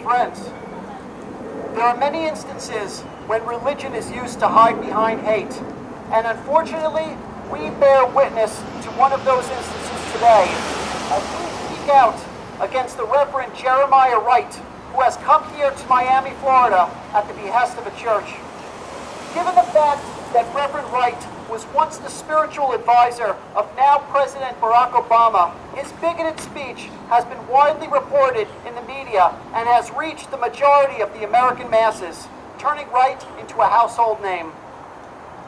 friends, there are many instances when religion is used to hide behind hate, and unfortunately, we bear witness to one of those instances today as we speak out against the Reverend Jeremiah Wright, who has come here to Miami, Florida at the behest of a church. Given the fact that Reverend Wright was once the spiritual advisor of now President Barack Obama, his bigoted speech has been widely reported in the media and has reached the majority of the American masses, turning Wright into a household name.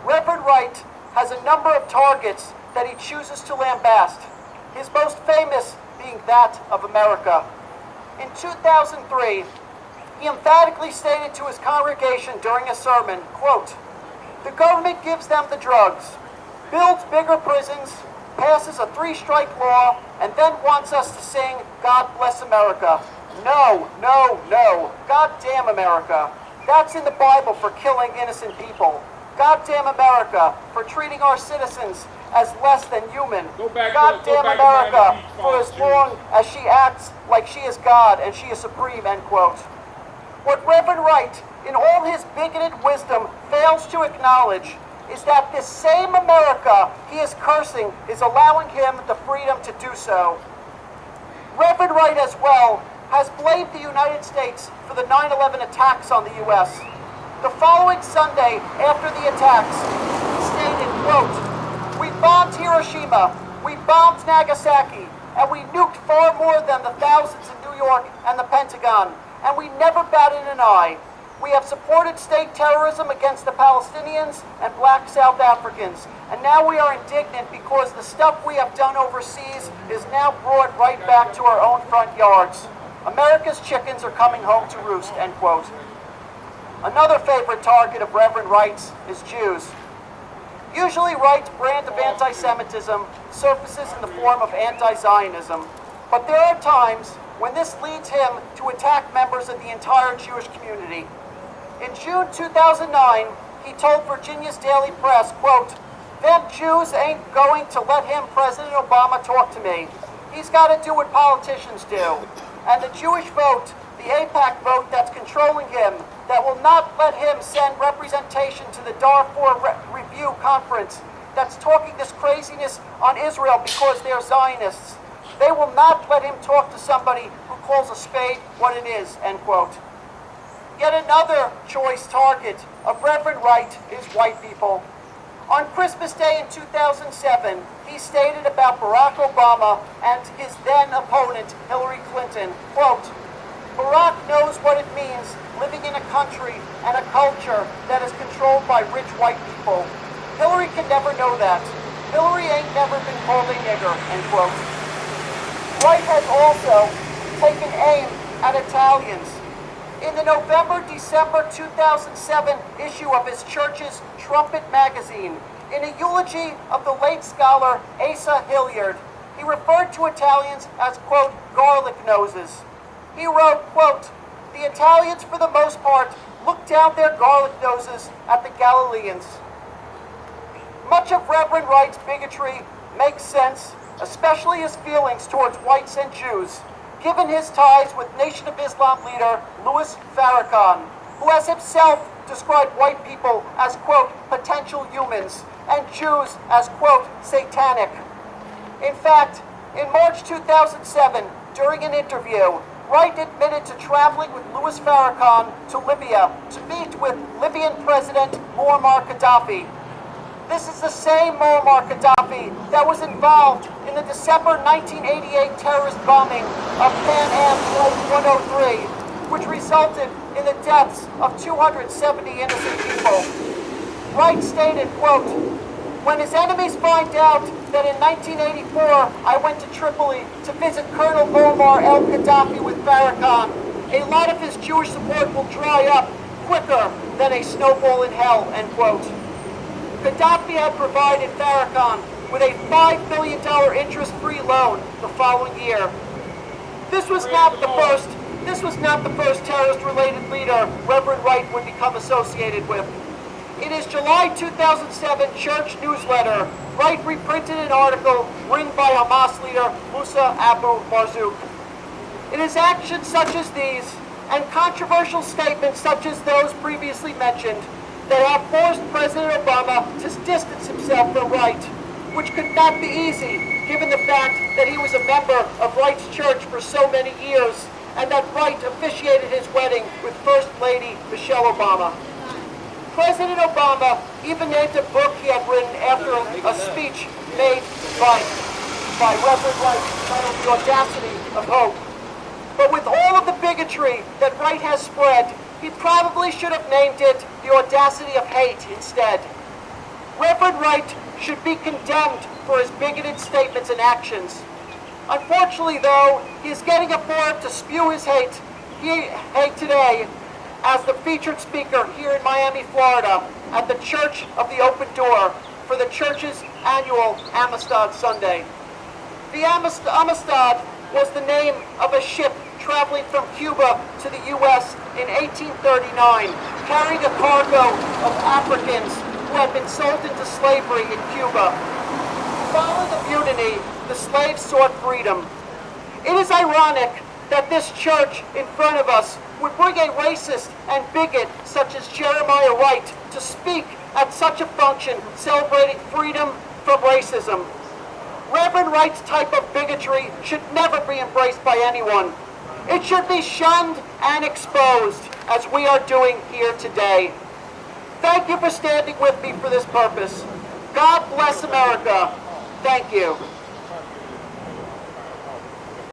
Reverend Wright has a number of targets that he chooses to lambast, his most famous being that of America. In 2003, he emphatically stated to his congregation during a sermon, quote, "The government gives them the drugs, builds bigger prisons, passes a 3-strike law, and then wants us to sing, 'God bless America.' No, no, no. God damn America. That's in the Bible for killing innocent people. God damn America for treating our citizens as less than human. God damn America for as long as she acts like she is God and she is supreme," end quote. What Reverend Wright, in all his bigoted wisdom, fails to acknowledge is that this same America he is cursing is allowing him the freedom to do so. Reverend Wright, as well, has blamed the United States for the 9/11 attacks on the U.S. The following Sunday, after the attacks, he stated, quote, "We bombed Hiroshima, we bombed Nagasaki, and we nuked far more than the thousands in New York and the Pentagon, and we never batted an eye. We have supported state terrorism against the Palestinians and black South Africans, and now we are indignant because the stuff we have done overseas is now brought right back to our own front yards. America's chickens are coming home to roost," end quote. Another favorite target of Reverend Wright's is Jews. Usually Wright's brand of anti-Semitism surfaces in the form of anti-Zionism, but there are times when this leads him to attack members of the entire Jewish community. In June 2009, he told Virginia's Daily Press, quote, "Them Jews ain't going to let him, President Obama, talk to me. He's got to do what politicians do. And the Jewish vote, the AIPAC vote that's controlling him, that will not let him send representation to the Darfur Review Conference that's talking this craziness on Israel because they're Zionists. They will not let him talk to somebody who calls a spade what it is," end quote. Yet another choice target of Reverend Wright is white people. On Christmas Day in 2007, he stated about Barack Obama and his then opponent, Hillary Clinton, quote, "Barack knows what it means living in a country and a culture that is controlled by rich white people. Hillary can never know that. Hillary ain't never been called a nigger," end quote. Wright has also taken aim at Italians. In the November-December 2007 issue of his church's Trumpet magazine, in a eulogy of the late scholar Asa Hilliard, he referred to Italians as, quote, "garlic noses." He wrote, quote, "The Italians, for the most part, look down their garlic noses at the Galileans." Much of Reverend Wright's bigotry makes sense, especially his feelings towards whites and Jews, given his ties with Nation of Islam leader Louis Farrakhan, who has himself described white people as, quote, "potential humans," and Jews as, quote, "satanic." In fact, in March 2007, during an interview, Wright admitted to traveling with Louis Farrakhan to Libya to meet with Libyan President Muammar Gaddafi. This is the same Muammar Gaddafi that was involved in the December 1988 terrorist bombing of Pan Am Flight 103, which resulted in the deaths of 270 innocent people. Wright stated, quote, "When his enemies find out that in 1984 I went to Tripoli to visit Colonel Muammar el-Gaddafi with Farrakhan, a lot of his Jewish support will dry up quicker than a snowball in hell," end quote. Gaddafi had provided Farrakhan with a $5 million interest-free loan the following year. This was not the first terrorist-related leader Reverend Wright would become associated with. In his July 2007 church newsletter, Wright reprinted an article written by Hamas leader Musa Abu Marzouk. It is actions such as these and controversial statements such as those previously mentioned that have forced President Obama to distance himself from Wright, which could not be easy given the fact that he was a member of Wright's church for so many years and that Wright officiated his wedding with First Lady Michelle Obama. President Obama even named a book he had written after a speech made by Reverend Wright titled The Audacity of Hope. But with all of the bigotry that Wright has spread, he probably should have named it The Audacity of Hate instead. Reverend Wright should be condemned for his bigoted statements and actions. Unfortunately, though, he is getting a forum to spew his hate today as the featured speaker here in Miami, Florida, at the Church of the Open Door for the church's annual Amistad Sunday. The Amistad was the name of a ship traveling from Cuba to the U.S. in 1839, carrying a cargo of Africans who had been sold into slavery in Cuba. Following the mutiny, the slaves sought freedom. It is ironic that this church in front of us would bring a racist and bigot such as Jeremiah Wright to speak at such a function celebrating freedom from racism. Reverend Wright's type of bigotry should never be embraced by anyone. It should be shunned and exposed, as we are doing here today. Thank you for standing with me for this purpose. God bless America. Thank you.